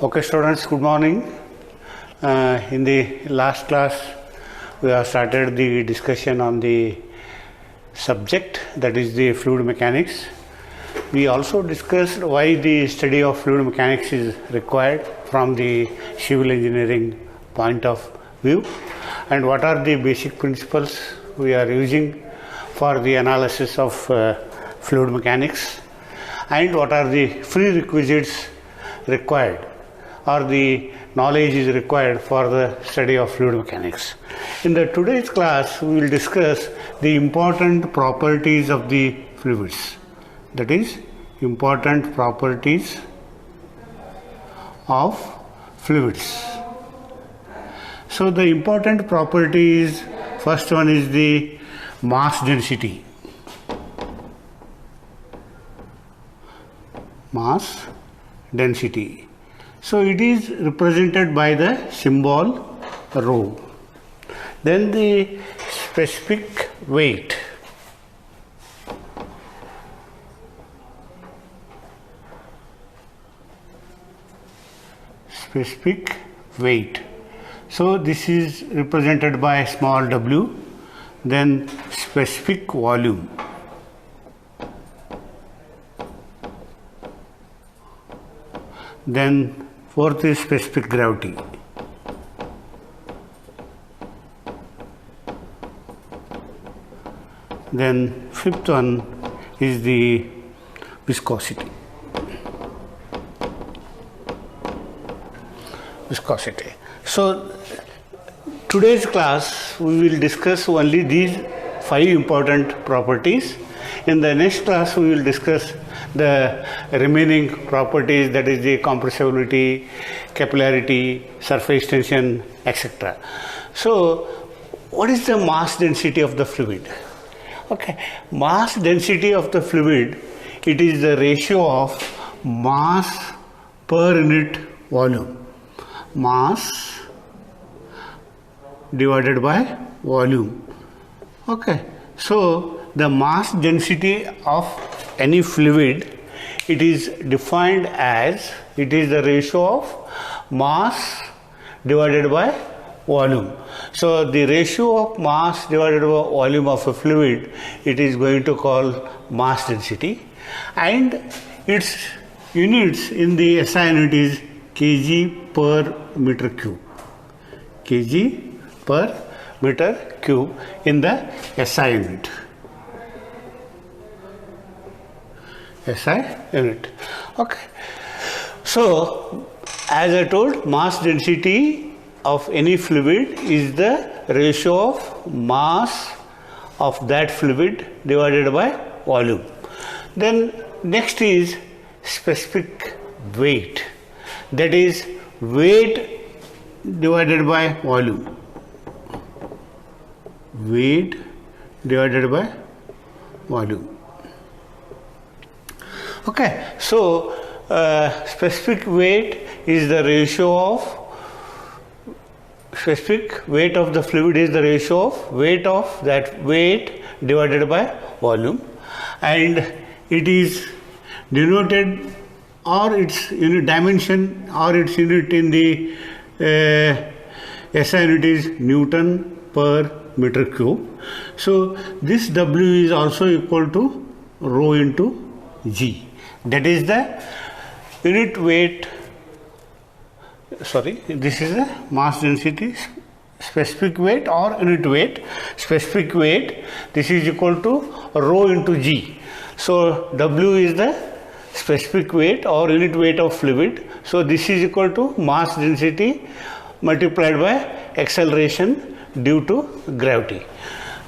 Okay, students, good morning. In the last class, we have started the discussion on the subject, that is the fluid mechanics. We also discussed why the study of fluid mechanics is required from the civil engineering point of view, and what are the basic principles we are using for the analysis of fluid mechanics, and what are the prerequisites required or the knowledge is required for the study of fluid mechanics. In the today's class, we will discuss the important properties of the fluids. That is, important properties of fluids. So the important properties, first one is the mass density. Mass density. So it is represented by the symbol rho. Then the specific weight. Specific weight. So this is represented by small w. Then specific volume. Then fourth is specific gravity. Then fifth one is the viscosity. Viscosity. So today's class we will discuss only these 5 important properties. In the next class we will discuss the remaining properties, that is the compressibility, capillarity, surface tension, etc. So what is the mass density of the fluid? Okay, mass density of the fluid, it is the ratio of mass per unit volume. Mass divided by volume. Okay, so the mass density of any fluid, it is defined as, it is the ratio of mass divided by volume. So the ratio of mass divided by volume of a fluid, it is going to call mass density, and its units in the SI unit is kg per meter cube. Kg per meter cube in the SI unit. SI unit. Okay. So, as I told, mass density of any fluid is the ratio of mass of that fluid divided by volume. Then next is specific weight. That is weight divided by volume. Weight divided by volume. Okay, so specific weight is the ratio of, specific weight of the fluid is the ratio of weight of that weight divided by volume, and it is denoted, or its unit dimension or its unit in the SI unit is Newton per meter cube. So this W is also equal to rho into G. That is the unit weight, this is the mass density, specific weight or unit weight. Specific weight, this is equal to rho into G. So W is the specific weight or unit weight of fluid. So this is equal to mass density multiplied by acceleration due to gravity.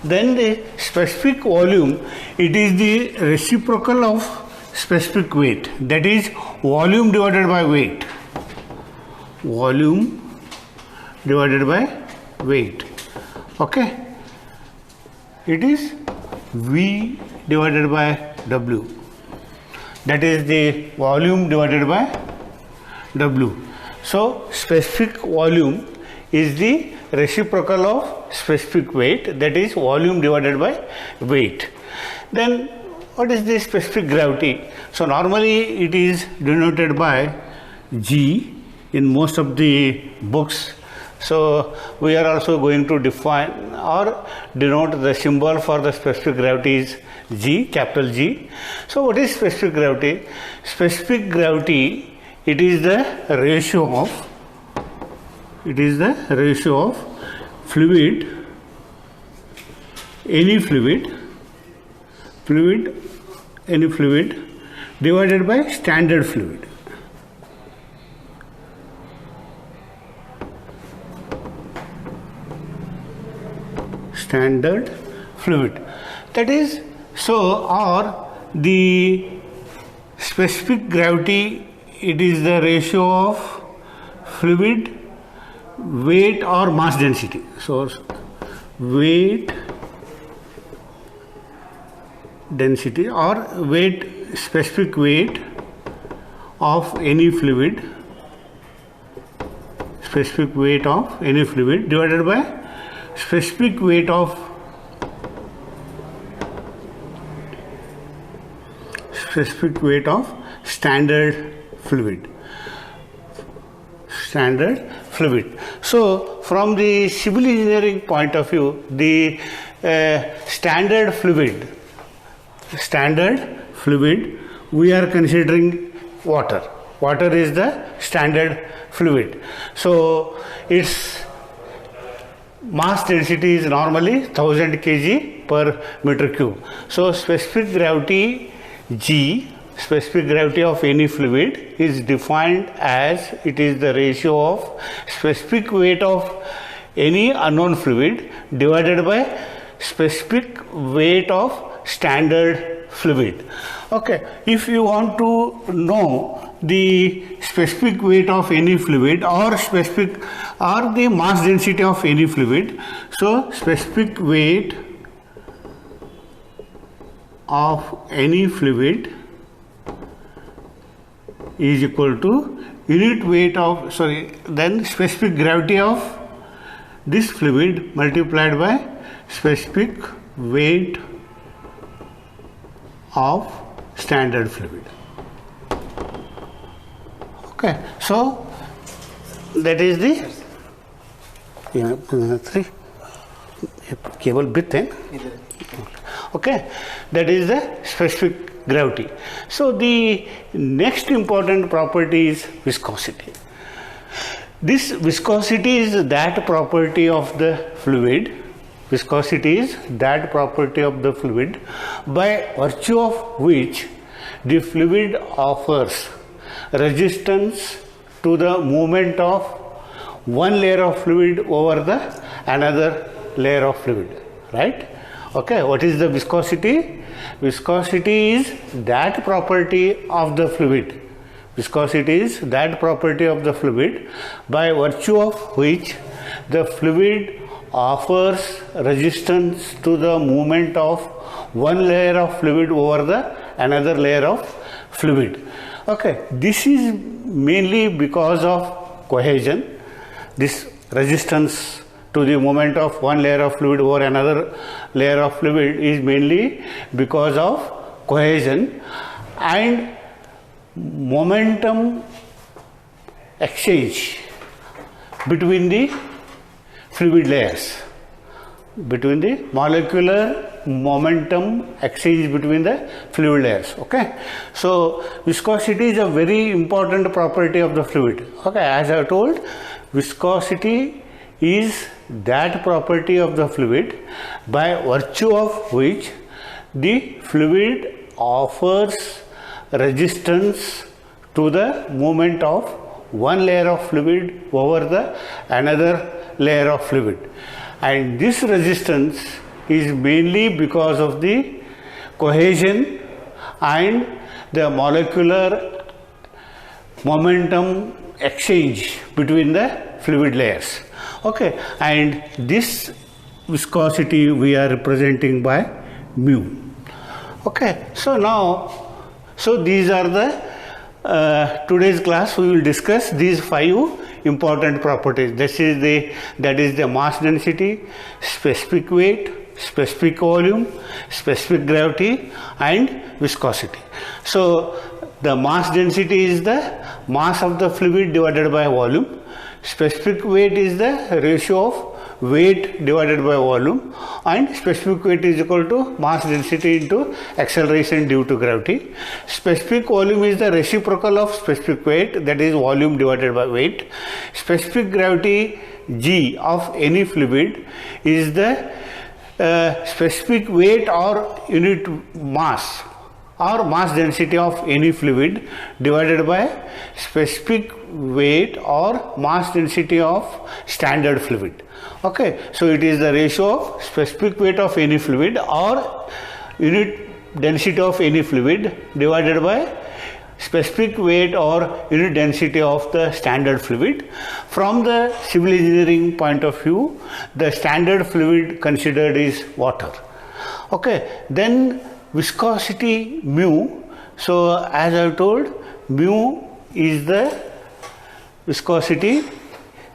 Then the specific volume, it is the reciprocal of specific weight, that is volume divided by weight. Volume divided by weight. Okay, it is V divided by W. That is the volume divided by W. So specific volume is the reciprocal of specific weight, that is volume divided by weight. Then what is the specific gravity? So normally it is denoted by G in most of the books. So we are also going to define or denote the symbol for the specific gravity is G, capital G. So what is specific gravity? Specific gravity, it is the ratio of fluid, any fluid divided by standard fluid. Standard fluid. That is, so, or the specific gravity, it is the ratio of fluid weight or mass density. So, weight density or weight, specific weight of any fluid, divided by specific weight of standard fluid. So from the civil engineering point of view, the standard fluid, we are considering water. Water is the standard fluid. So its mass density is normally 1000 kg per meter cube. So specific gravity G, specific gravity of any fluid, is defined as it is the ratio of specific weight of any unknown fluid divided by specific weight of standard fluid. Okay, if you want to know the specific weight of any fluid or the mass density of any fluid, so specific weight of any fluid is equal to unit weight of, then specific gravity of this fluid multiplied by specific weight of standard fluid. Okay, so that is the cable bit then. Okay, that is the specific gravity. So the next important property is viscosity. This viscosity is that property of the fluid. Viscosity is that property of the fluid by virtue of which the fluid offers resistance to the movement of one layer of fluid over the another layer of fluid, right? Okay, what is the viscosity? Viscosity is that property of the fluid. Viscosity is that property of the fluid by virtue of which the fluid offers resistance to the movement of one layer of fluid over the another layer of fluid. Okay, this is mainly because of cohesion. This resistance to the movement of one layer of fluid over another layer of fluid is mainly because of cohesion and momentum exchange between the fluid layers, between the molecular momentum exchange between the fluid layers. Okay, so viscosity is a very important property of the fluid. Okay, as I told, viscosity is that property of the fluid by virtue of which the fluid offers resistance to the movement of one layer of fluid over the another layer of fluid, and this resistance is mainly because of the cohesion and the molecular momentum exchange between the fluid layers. Okay, and this viscosity we are representing by mu. Okay, so now, so these are the today's class we will discuss these 5 important properties. That is the mass density, specific weight, specific volume, specific gravity and viscosity. So The mass density is the mass of the fluid divided by volume. Specific weight is the ratio of weight divided by volume, and specific weight is equal to mass density into acceleration due to gravity. Specific volume is the reciprocal of specific weight, that is volume divided by weight. Specific gravity G of any fluid is the specific weight or unit mass or mass density of any fluid divided by specific weight or mass density of standard fluid. Okay, so it is the ratio of specific weight of any fluid or unit density of any fluid divided by specific weight or unit density of the standard fluid. From the civil engineering point of view, the standard fluid considered is water. Okay, then viscosity mu. So as I have told, mu is the viscosity.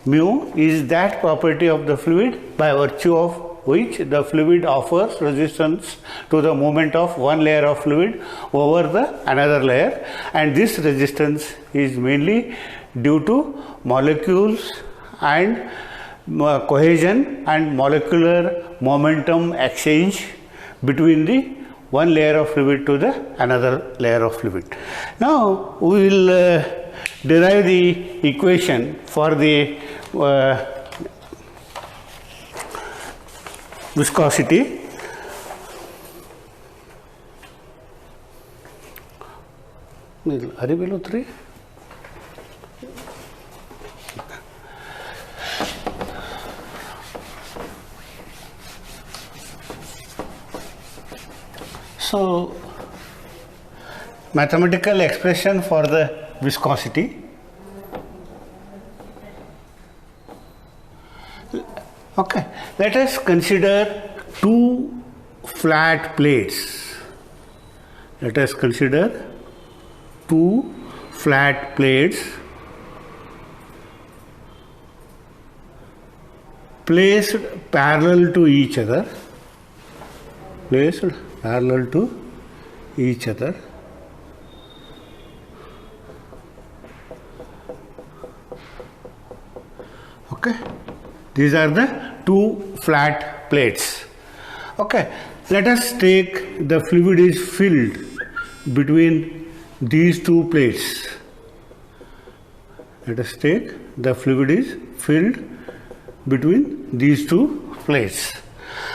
Mu is that property of the fluid by virtue of which the fluid offers resistance to the movement of one layer of fluid over the another layer, and this resistance is mainly due to molecules and cohesion and molecular momentum exchange between the one layer of fluid to the another layer of fluid. Now we will derive the equation for the viscosity. So, mathematical expression for the viscosity. Okay, let us consider two flat plates. Let us consider two flat plates placed parallel to each other. Placed parallel to each other. Okay, these are the two flat plates. Okay, let us take the fluid is filled between these two plates. Let us take the fluid is filled between these two plates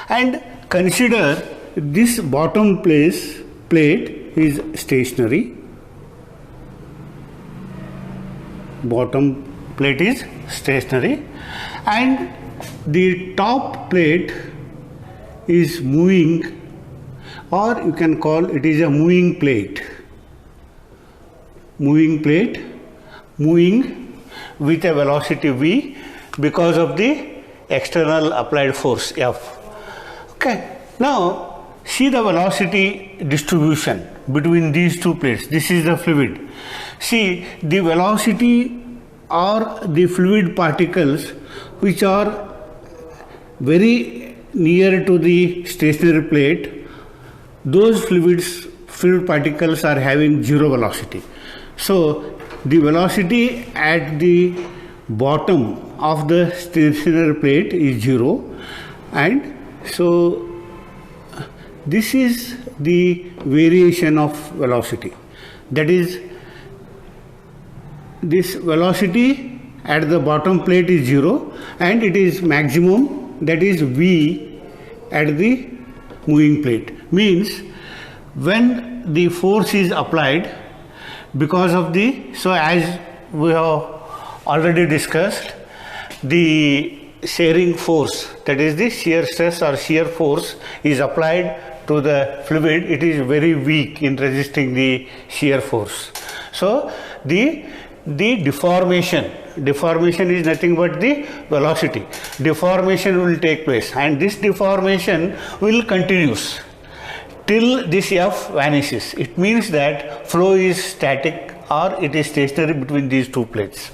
and consider this bottom plate is stationary. Bottom plate is stationary and the top plate is moving, or you can call it is a moving plate. Moving plate, moving with a velocity v because of the external applied force F. Okay, now see the velocity distribution between these two plates. This is the fluid. See the velocity or the fluid particles which are very near to the stationary plate, those fluid particles are having zero velocity. So the velocity at the bottom of the stationary plate is zero, and so this is the variation of velocity. That is, this velocity at the bottom plate is zero and it is maximum, that is v at the moving plate. Means when the force is applied because of the, so as we have already discussed, the shearing force, that is the shear stress or shear force is applied to the fluid, it is very weak in resisting the shear force. So the deformation is nothing but the velocity. Deformation will take place and this deformation will continues till this F vanishes. It means that flow is static or it is stationary between these two plates.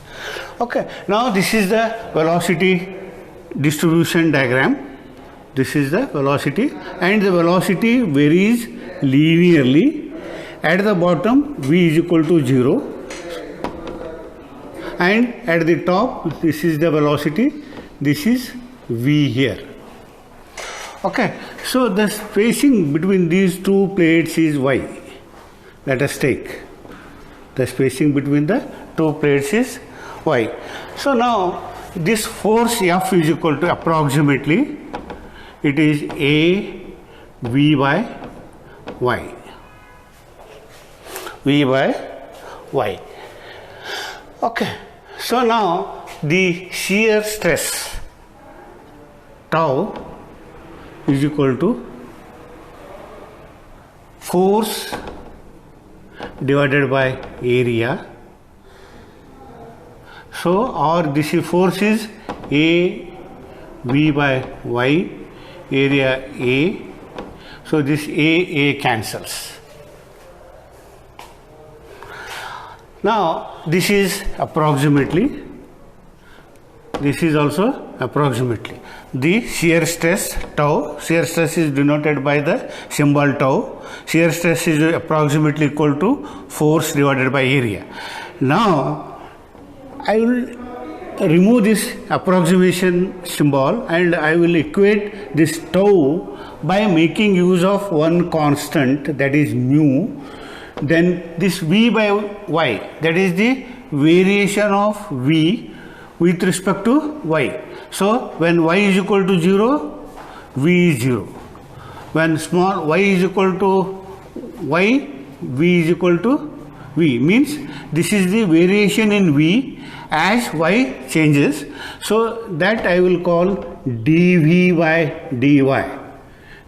Okay, now this is the velocity distribution diagram. This is the velocity and the velocity varies linearly at the bottom v is equal to 0, and at the top this is the velocity, this is v here. Okay, so the spacing between these two plates is y. Let us take the spacing between the two plates is y. So now this force F is equal to approximately, it is A V by y. V by y. Okay, so now the shear stress tau is equal to force divided by area. So, or this is force is A V by y, area A. So this A cancels. Now this is approximately, this is also approximately. The shear stress tau, shear stress is denoted by the symbol tau. Shear stress is approximately equal to force divided by area. Now I will remove this approximation symbol and I will equate this tau by making use of one constant, that is mu. Then this v by y, that is the variation of v with respect to y. So when y is equal to 0, v is 0. When small y is equal to y, v is equal to v, means this is the variation in v as y changes. So that I will call dv by dy.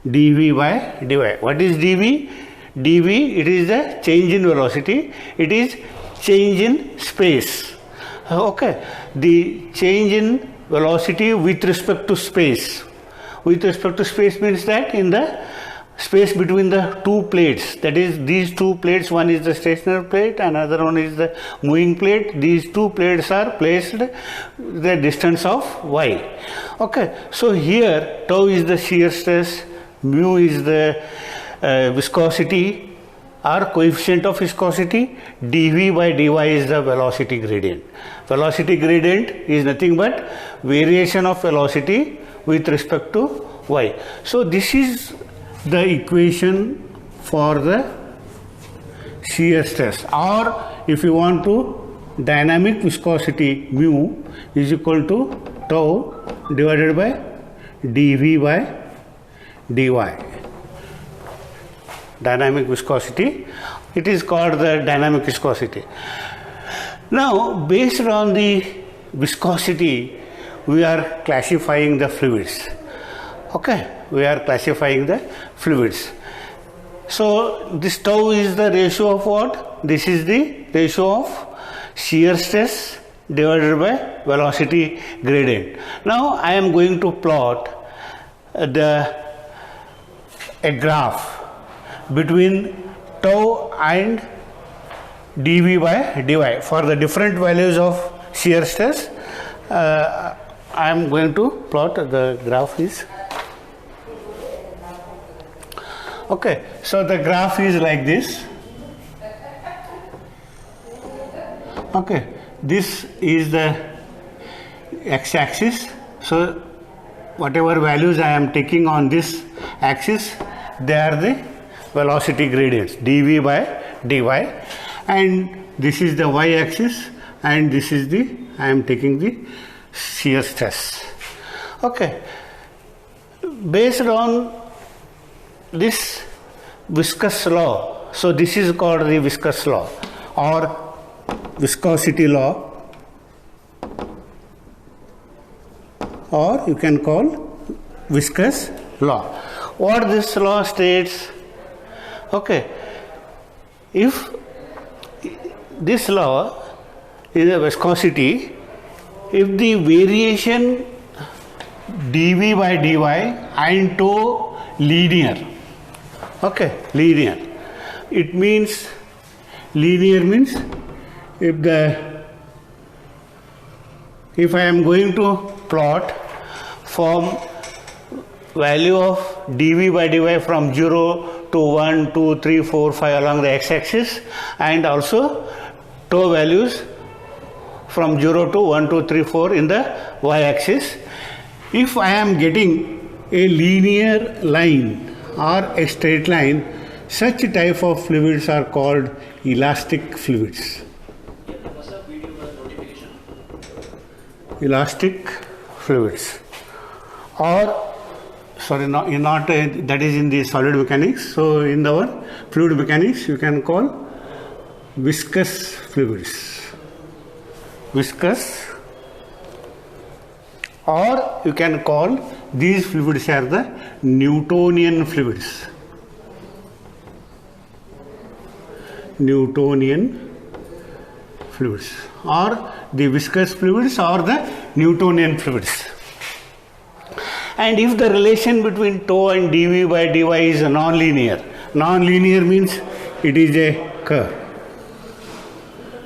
dv by dy. What is dv? dv, it is the change in velocity, it is change in space. Okay, the change in velocity with respect to space. With respect to space means that in the space between the two plates, that is these two plates, one is the stationary plate, another one is the moving plate. These two plates are placed the distance of y. Okay, so here tau is the shear stress, mu is the viscosity or coefficient of viscosity, dv by dy is the velocity gradient. Velocity gradient is nothing but variation of velocity with respect to y. So this is the equation for the shear stress, or if you want to, dynamic viscosity mu is equal to tau divided by dv by dy. Dynamic viscosity, it is called the dynamic viscosity. Now based on the viscosity we are classifying the fluids. Okay, we are classifying the fluids. So this tau is the ratio of what? This is the ratio of shear stress divided by velocity gradient. Now I am going to plot a graph between tau and dv by dy for the different values of shear stress. I am going to plot the graph is. Okay, so the graph is like this. Okay, this is the x-axis. So whatever values I am taking on this axis, they are the velocity gradients, dv by dy, and this is the y-axis, and this is the, I am taking the shear stress. Okay, based on this viscous law, so this is called the viscous law or viscosity law, or you can call viscous law. What this law states? Okay, if this law is a viscosity, if the variation dv by dy and tau linear, okay, linear, it means, linear means if I am going to plot from value of dv by dy from 0 to 1, 2, 3, 4, 5 along the x-axis, and also tau values from 0 to 1, 2, 3, 4 in the y-axis. If I am getting a linear line or a straight line, such type of fluids are called elastic fluids. Elastic fluids, or sorry, not that is in the solid mechanics. So in our fluid mechanics, you can call viscous fluids, viscous, or you can call these fluids are the Newtonian fluids. Newtonian fluids, or the viscous fluids, or the Newtonian fluids. And if the relation between tau and dV by dy is non-linear, non-linear means it is a curve.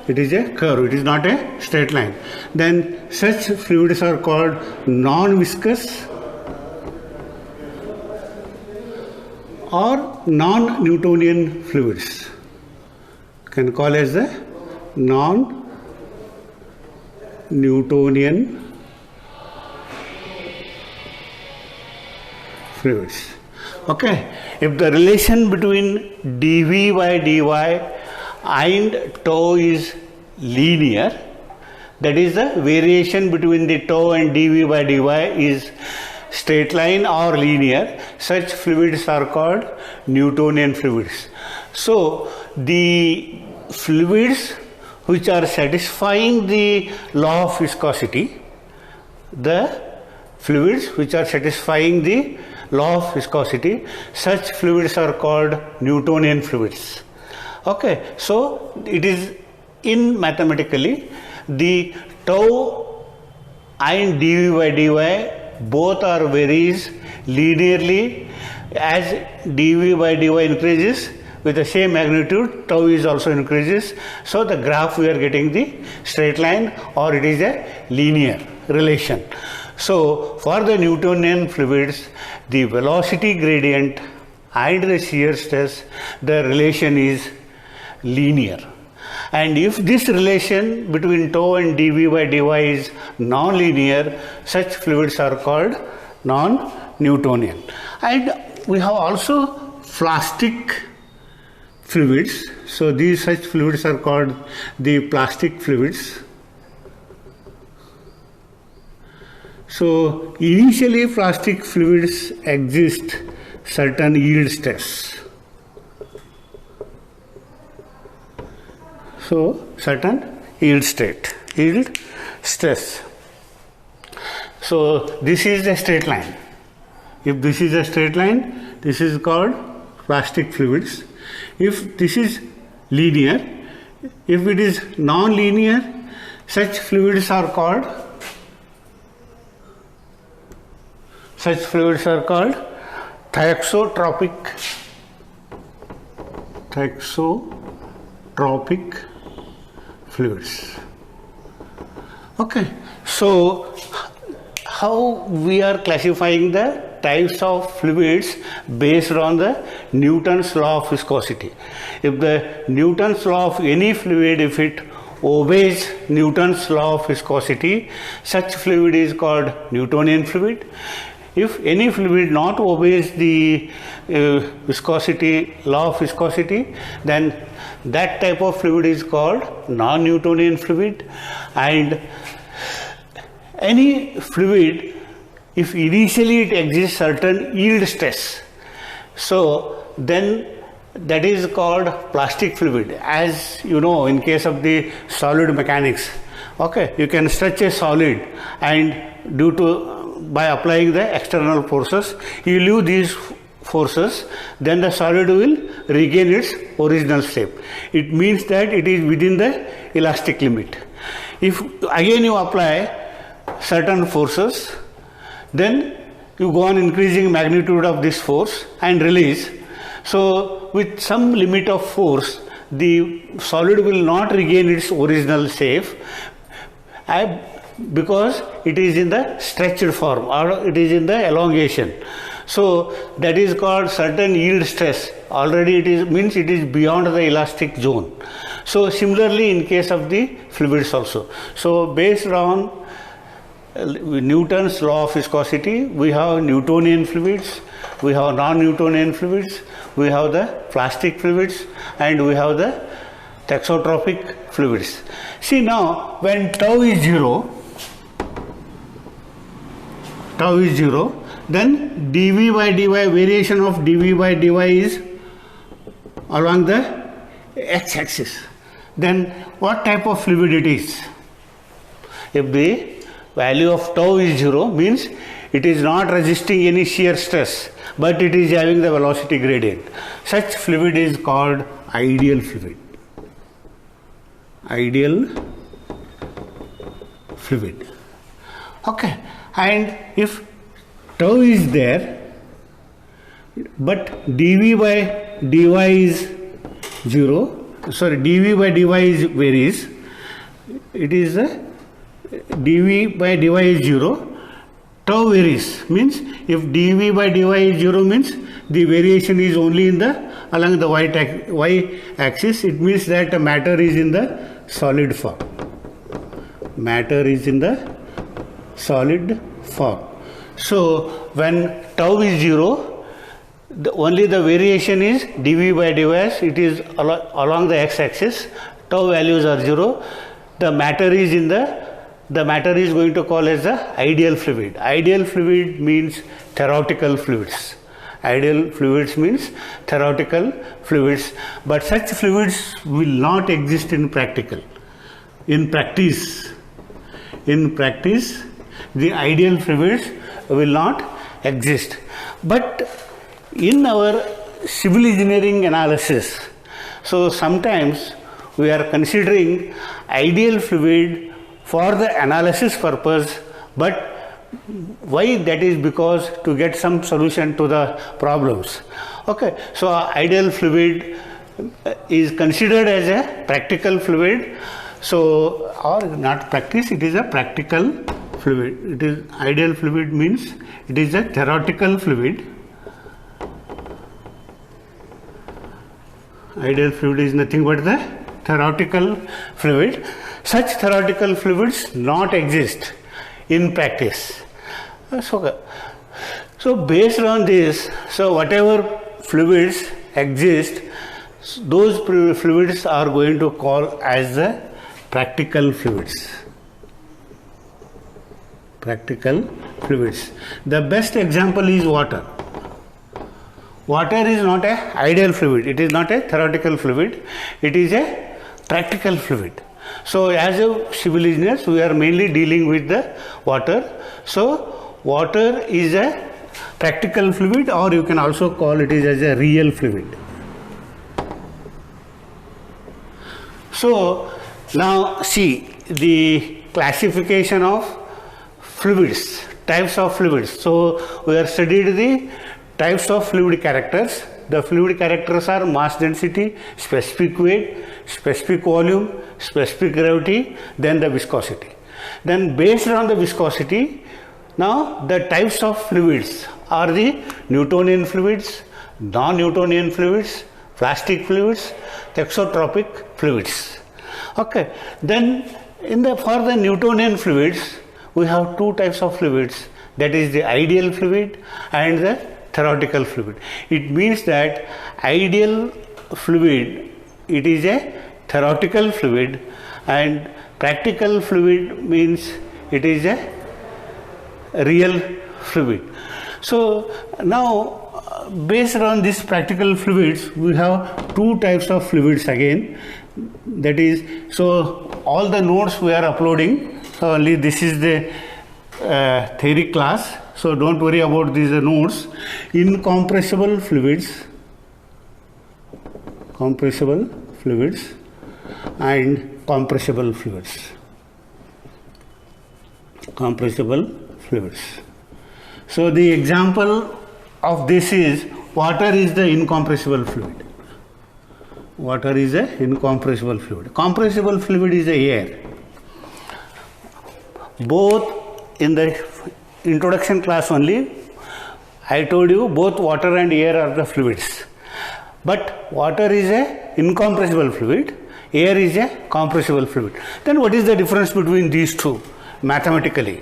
It is a curve, it is not a straight line. Then such fluids are called non-viscous or non-Newtonian fluids. Can call as the non-Newtonian fluids. Okay, if the relation between dV by dy and tau is linear, that is the variation between the tau and dV by dy is straight line or linear, such fluids are called Newtonian fluids. So the fluids which are satisfying the law of viscosity, the fluids which are satisfying the law of viscosity, such fluids are called Newtonian fluids. Okay, so it is in mathematically the tau and dV by dy both are varies linearly. As dV by dy increases with the same magnitude, tau is also increases. So the graph we are getting the straight line, or it is a linear relation. So for the Newtonian fluids, the velocity gradient and the shear stress, the relation is linear. And if this relation between tau and dV by dy is non-linear, such fluids are called non-Newtonian. And we have also plastic fluids. So these such fluids are called the plastic fluids. So initially plastic fluids exist certain yield stress. So certain yield stress. So this is a straight line. If this is a straight line, this is called plastic fluids. If this is linear, if it is non-linear, such fluids are called thiotropic fluids. Okay, so how we are classifying the types of fluids based on the Newton's law of viscosity. If the Newton's law of any fluid, if it obeys Newton's law of viscosity, such fluid is called Newtonian fluid. If any fluid not obeys the viscosity, law of viscosity, then that type of fluid is called non-Newtonian fluid. And any fluid, if initially it exists certain yield stress, so then that is called plastic fluid. As you know, in case of the solid mechanics, okay, you can stretch a solid, and by applying the external forces, you lose these forces, then the solid will regain its original shape. It means that it is within the elastic limit. If again you apply certain forces, then you go on increasing magnitude of this force and release. So with some limit of force, the solid will not regain its original shape because it is in the stretched form, or it is in the elongation. So that is called certain yield stress. Already it is means it is beyond the elastic zone. So similarly in case of the fluids also. So based on Newton's law of viscosity, we have Newtonian fluids, we have non-Newtonian fluids, we have the plastic fluids, and we have the thexotropic fluids. See now, when tau is zero, then dV by dy, variation of dV by dy is along the x-axis. Then what type of fluid it is? If the value of tau is 0, means it is not resisting any shear stress, but it is having the velocity gradient. Such fluid is called ideal fluid. Ideal fluid. Okay. And if tau is there, but dV by dy is 0, dV by dy is varies, it is dV by dy is 0, tau varies, means if dV by dy is 0 means the variation is only in the along the y axis, it means that the matter is in the solid form. Matter is in the solid form. So when tau is 0, only the variation is dV by dy, it is along the x-axis, tau values are 0, the matter is in the matter is going to call as the ideal fluid. Ideal fluid means theoretical fluids. Ideal fluids means theoretical fluids, but such fluids will not exist in practical. In practice, the ideal fluids will not exist. But in our civil engineering analysis, so sometimes we are considering ideal fluid for the analysis purpose, but why? That is because to get some solution to the problems. Okay, so ideal fluid is considered as a practical fluid. So, or not practice, it is a practical fluid. It is ideal fluid means it is a theoretical fluid. Ideal fluid is nothing but the theoretical fluid. Such theoretical fluids not exist in practice. So based on this, so whatever fluids exist, those fluids are going to call as the practical fluids. Practical fluids. The best example is water. Water is not an ideal fluid. It is not a theoretical fluid. It is a practical fluid. So as a civil engineers, we are mainly dealing with the water. So water is a practical fluid, or you can also call it as a real fluid. So now see the classification of fluids, types of fluids. So we have studied the types of fluid characters. The fluid characters are mass density, specific weight, specific volume, specific gravity, then the viscosity. Then based on the viscosity, now the types of fluids are the Newtonian fluids, non-Newtonian fluids, plastic fluids, thexotropic fluids. Okay. Then for the Newtonian fluids, we have two types of fluids, that is the ideal fluid and the theoretical fluid. It means that ideal fluid, it is a theoretical fluid, and practical fluid means it is a real fluid. So now based on these practical fluids, we have two types of fluids again. That is, so all the notes we are uploading, so only this is the theory class, so don't worry about these notes. Incompressible fluids, compressible fluids and compressible fluids. Compressible fluids. So the example of this is water is the incompressible fluid. Water is a incompressible fluid. Compressible fluid is the air. Both in the introduction class only, I told you both water and air are the fluids. But water is a incompressible fluid, air is a compressible fluid. Then what is the difference between these two mathematically?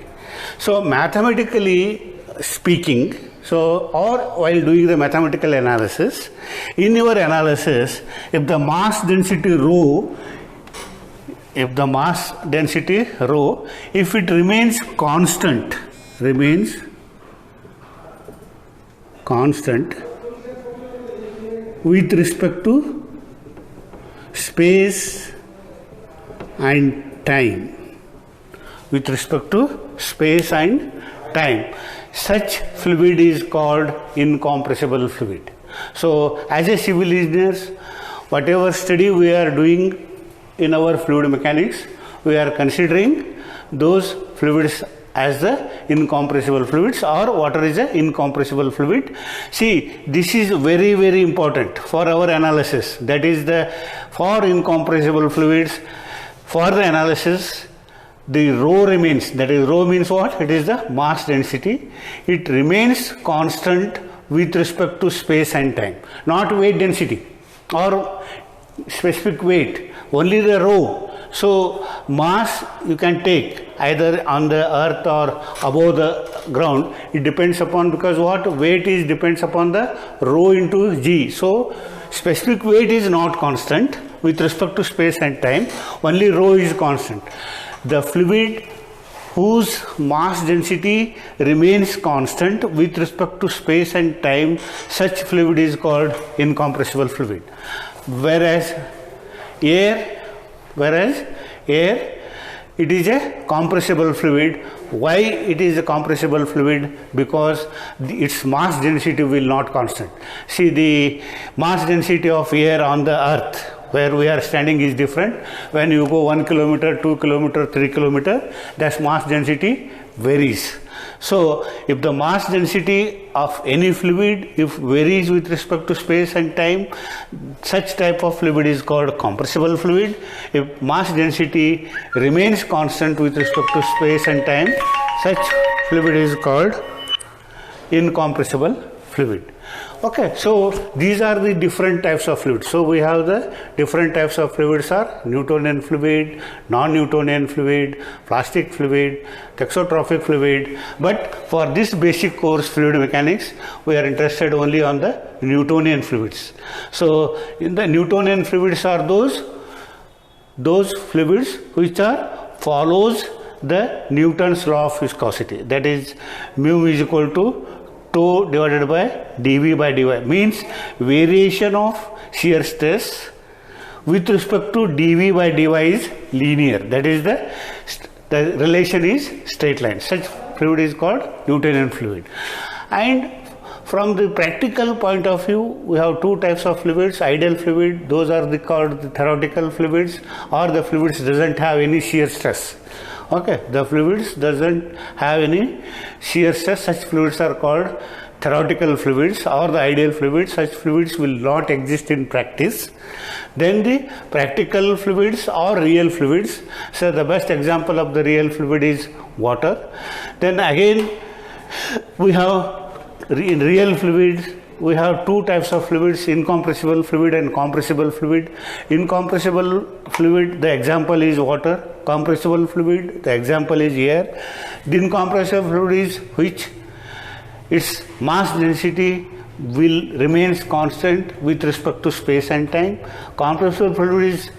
So mathematically speaking, or while doing the mathematical analysis, in your analysis, if the mass density rho, if it remains constant with respect to space and time, such fluid is called incompressible fluid. So as a civil engineers, whatever study we are doing in our fluid mechanics, we are considering those fluids as the incompressible fluids, or water is an incompressible fluid. See, this is very, very important for our analysis. That is for incompressible fluids, for the analysis, the rho remains, that is rho means what? It is the mass density. It remains constant with respect to space and time, not weight density or specific weight, only the rho. So mass you can take either on the earth or above the ground. It depends upon, because what weight is depends upon the rho into g. So specific weight is not constant with respect to space and time, only rho is constant. The fluid whose mass density remains constant with respect to space and time, such fluid is called incompressible fluid. Whereas air, it is a compressible fluid. Why it is a compressible fluid? Because its mass density will not constant. See, the mass density of air on the earth where we are standing is different. When you go 1 kilometer, 2 kilometer, 3 kilometer, that mass density varies. So if the mass density of any fluid, if varies with respect to space and time, such type of fluid is called compressible fluid. If mass density remains constant with respect to space and time, such fluid is called incompressible fluid. Okay, so these are the different types of fluids. So we have the different types of fluids are Newtonian fluid, non-Newtonian fluid, plastic fluid, thixotrophic fluid. But for this basic course fluid mechanics, we are interested only on the Newtonian fluids. So in the Newtonian fluids are those fluids which are follows the Newton's law of viscosity. That is, mu is equal to tau divided by dV by dy, means variation of shear stress with respect to dV by dy is linear. That is the relation is straight line. Such fluid is called Newtonian fluid. And from the practical point of view, we have two types of fluids. Ideal fluid, those are called the theoretical fluids, or the fluids doesn't have any shear stress. Okay, the fluids doesn't have any shear stress. Such fluids are called theoretical fluids or the ideal fluids. Such fluids will not exist in practice. Then the practical fluids or real fluids. So the best example of the real fluid is water. Then again we have in real fluids, we have two types of fluids, incompressible fluid and compressible fluid. Incompressible fluid, the example is water. Compressible fluid, the example is air. The incompressible fluid is which its mass density will remains constant with respect to space and time. Compressible fluid is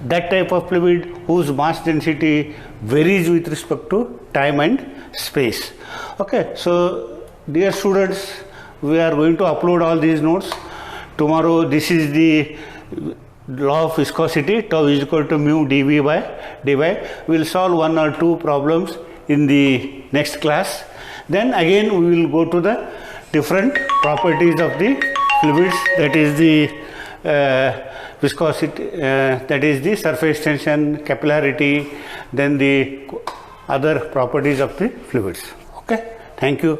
that type of fluid whose mass density varies with respect to time and space. Okay, so dear students, we are going to upload all these notes. Tomorrow, this is the law of viscosity, tau is equal to mu dV by dy. We will solve one or two problems in the next class. Then again we will go to the different properties of the fluids, that is the viscosity, that is the surface tension, capillarity, then the other properties of the fluids. Okay, thank you.